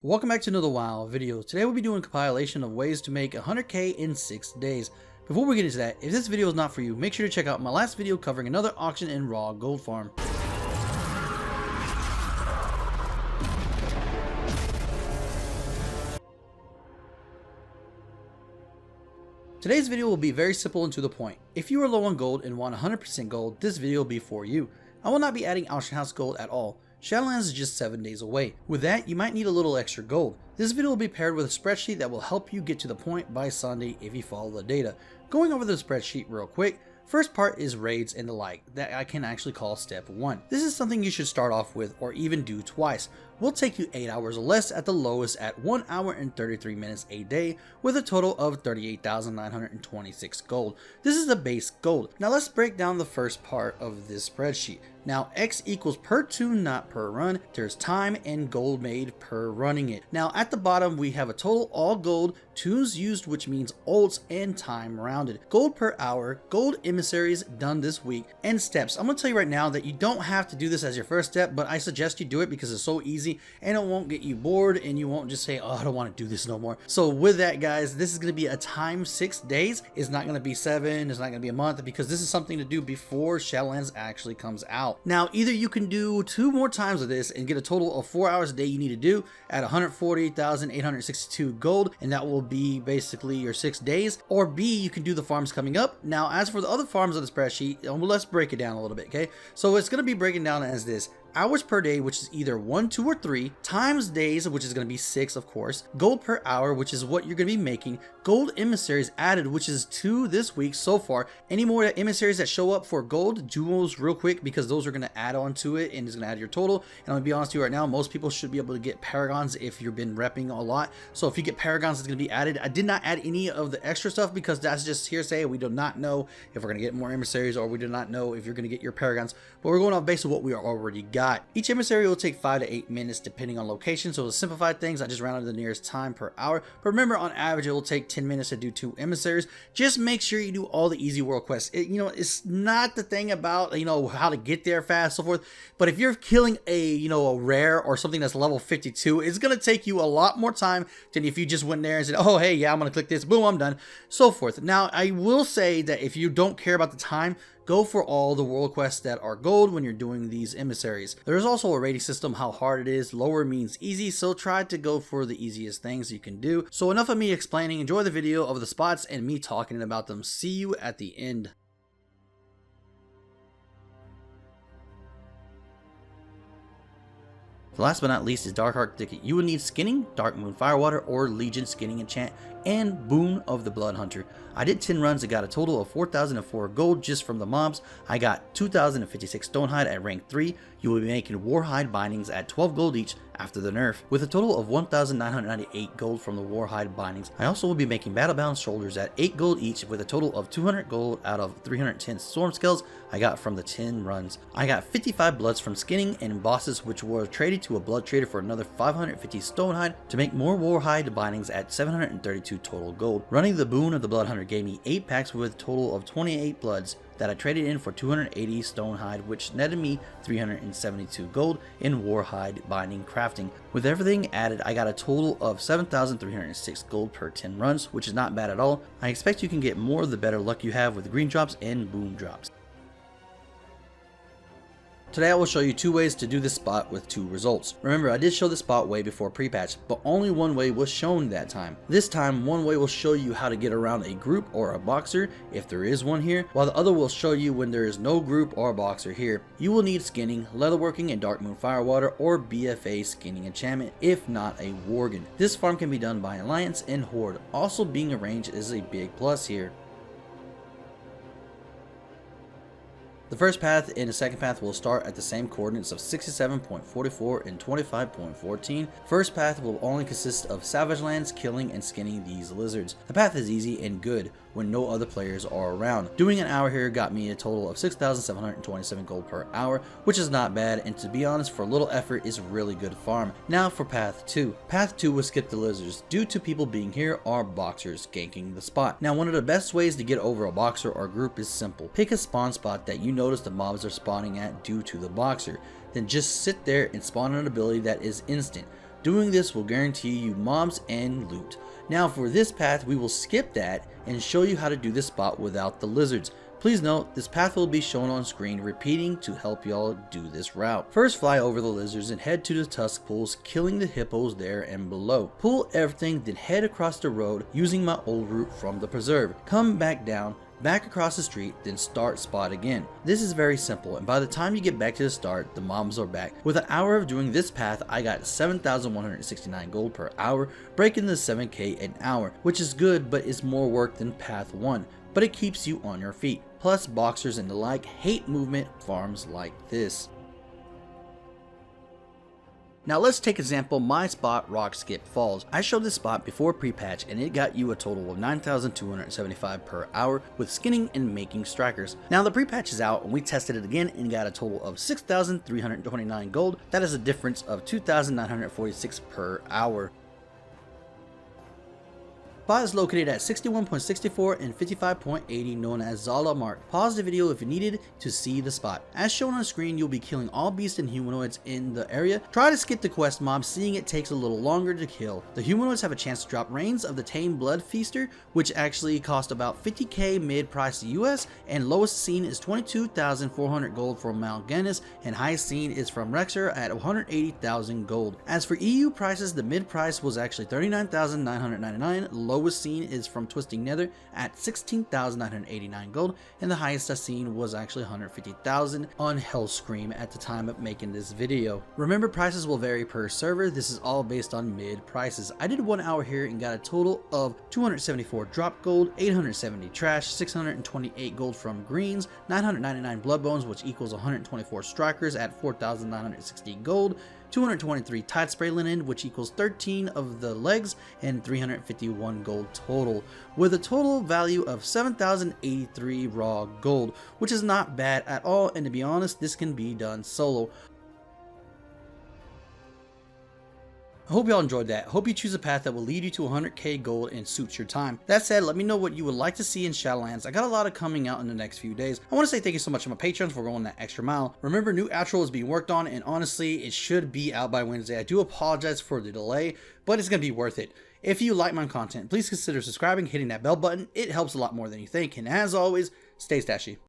Welcome back to another WoW video. Today we'll be doing a compilation of ways to make 100k in 6 days. Before we get into that, if this video is not for you, make sure to check out my last video covering another auction in raw Goldfarm. Today's video will be very simple and to the point. If you are low on gold and want 100% gold, this video will be for you. I will not be adding Auction House gold at all. Shadowlands is just 7 days away. With that, you might need a little extra gold. This video will be paired with a spreadsheet that will help you get to the point by Sunday if you follow the data. Going over the spreadsheet real quick, first part is raids and the like, that I can actually call step 1. This is something you should start off with or even do twice. Will take you 8 hours or less at the lowest at 1 hour and 33 minutes a day with a total of 38,926 gold. This is the base gold. Now let's break down the first part of this spreadsheet. Now X equals per tune, not per run. There's time and gold made per running it. Now at the bottom we have a total all gold, tunes used which means ults, and time rounded. Gold per hour, gold emissaries done this week, and steps. I'm going to tell you right now that you don't have to do this as your first step, but I suggest you do it because it's so easy and it won't get you bored and you won't just say, oh, I don't want to do this no more. So with that, guys, this is going to be a time 6 days. It's not going to be 7, it's not going to be a month, because this is something to do before Shadowlands actually comes out. Now either you can do 2 more times of this and get a total of 4 hours a day you need to do at 148,862 gold, and that will be basically your 6 days, or B, you can do the farms coming up. Now as for the other farms of the spreadsheet, let's break it down a little bit. Okay, so it's going to be breaking down as this: hours per day, which is either 1, 2, or 3, times days, which is going to be 6, of course, gold per hour, which is what you're going to be making, gold emissaries added, which is 2 this week so far. Any more emissaries that show up for gold, do those real quick because those are going to add on to it and it's going to add your total. And I'm going to be honest with you right now, most people should be able to get paragons if you've been repping a lot. So if you get paragons, it's going to be added. I did not add any of the extra stuff because that's just hearsay. We do not know if we're going to get more emissaries, or we do not know if you're going to get your paragons, but we're going off based on what we already got. Each emissary will take 5 to 8 minutes depending on location, so to simplify things, I just rounded the nearest time per hour. But remember, on average it will take 10 minutes to do 2 emissaries. Just make sure you do all the easy world quests. It's not the thing about how to get there fast, so forth, but if you're killing a rare or something that's level 52, it's gonna take you a lot more time than if you just went there and said, oh hey, yeah, I'm gonna click this, boom, I'm done, so forth. Now I will say that if you don't care about the time, go for all the world quests that are gold when you're doing these emissaries. There's also a rating system, how hard it is. Lower means easy, so try to go for the easiest things you can do. So enough of me explaining. Enjoy the video of the spots and me talking about them. See you at the end. Last but not least is Darkheart Thicket. You will need Skinning, Dark Moon Firewater, or Legion Skinning Enchant, and Boon of the Blood Hunter. I did 10 runs and got a total of 4,004 gold just from the mobs. I got 2,056 Stonehide at rank 3. You will be making Warhide bindings at 12 gold each after the nerf, with a total of 1,998 gold from the Warhide bindings. I also will be making Battlebound shoulders at 8 gold each, with a total of 200 gold out of 310 storm scales I got from the 10 runs. I got 55 bloods from skinning and bosses, which were traded to a blood trader for another 550 Stonehide to make more Warhide bindings at 732 total gold. Running the Boon of the Blood Hunter gave me 8 packs with a total of 28 bloods that I traded in for 280 Stonehide, which netted me 372 gold in Warhide binding crafting. With everything added, I got a total of 7,306 gold per 10 runs, which is not bad at all. I expect you can get more the better luck you have with green drops and boom drops. Today I will show you 2 ways to do this spot with 2 results. Remember, I did show this spot way before pre-patch, but only one way was shown that time. This time, one way will show you how to get around a group or a boxer, if there is one here, while the other will show you when there is no group or boxer here. You will need Skinning, Leatherworking, and Dark Moon Firewater, or BFA Skinning Enchantment, if not a Worgen. This farm can be done by Alliance and Horde. Also, being arranged is a big plus here. The first path and the second path will start at the same coordinates of 67.44 and 25.14. First path will only consist of Savage Lands, killing and skinning these lizards. The path is easy and good when no other players are around. Doing an hour here got me a total of 6,727 gold per hour, which is not bad, and to be honest, for little effort is really good farm. Now for path 2. Path 2 will skip the lizards due to people being here or boxers ganking the spot. Now one of the best ways to get over a boxer or group is simple. Pick a spawn spot that you notice the mobs are spawning at due to the boxer. Then just sit there and spawn an ability that is instant. Doing this will guarantee you mobs and loot. Now for this path we will skip that and show you how to do this spot without the lizards. Please note, this path will be shown on screen repeating to help y'all do this route. First fly over the lizards and head to the tusk pools, killing the hippos there and below. Pull everything, then head across the road using my old route from the preserve. Come back down, back across the street, then start spot again. This is very simple, and by the time you get back to the start, the mobs are back. With an hour of doing this path, I got 7,169 gold per hour, breaking the 7k an hour, which is good, but it's more work than path 1, but it keeps you on your feet. Plus, boxers and the like hate movement farms like this. Now let's take example my spot, Rock Skip Falls. I showed this spot before pre-patch and it got you a total of 9,275 per hour with skinning and making strikers. Now the pre-patch is out and we tested it again and got a total of 6,329 gold. That is a difference of 2,946 per hour. Spot is located at 61.64 and 55.80, known as Zal'amak. Pause the video if you needed to see the spot. As shown on screen, you'll be killing all beasts and humanoids in the area. Try to skip the quest mob, seeing it takes a little longer to kill. The humanoids have a chance to drop Reigns of the Tame Blood Feaster, which actually cost about 50k mid-price US, and lowest seen is 22,400 gold from Mount Guinness, and highest seen is from Rexer at 180,000 gold. As for EU prices, the mid-price was actually 39,999, lowest seen is from Twisting Nether at 16,989 gold, and the highest I've seen was actually 150,000 on Hellscream at the time of making this video. Remember, prices will vary per server. This is all based on mid prices. I did 1 hour here and got a total of 274 drop gold, 870 trash, 628 gold from greens, 999 blood bones, which equals 124 strikers at 4,960 gold, 223 tide spray linen, which equals 13 of the legs, and 351 gold total, with a total value of 7,083 raw gold, which is not bad at all, and to be honest, this can be done solo. I hope y'all enjoyed that. I hope you choose a path that will lead you to 100k gold and suits your time. That said, let me know what you would like to see in Shadowlands. I got a lot of coming out in the next few days. I want to say thank you so much to my patrons for going that extra mile. Remember, new outro is being worked on, and honestly, it should be out by Wednesday. I do apologize for the delay, but it's going to be worth it. If you like my content, please consider subscribing, hitting that bell button. It helps a lot more than you think, and as always, stay stashy.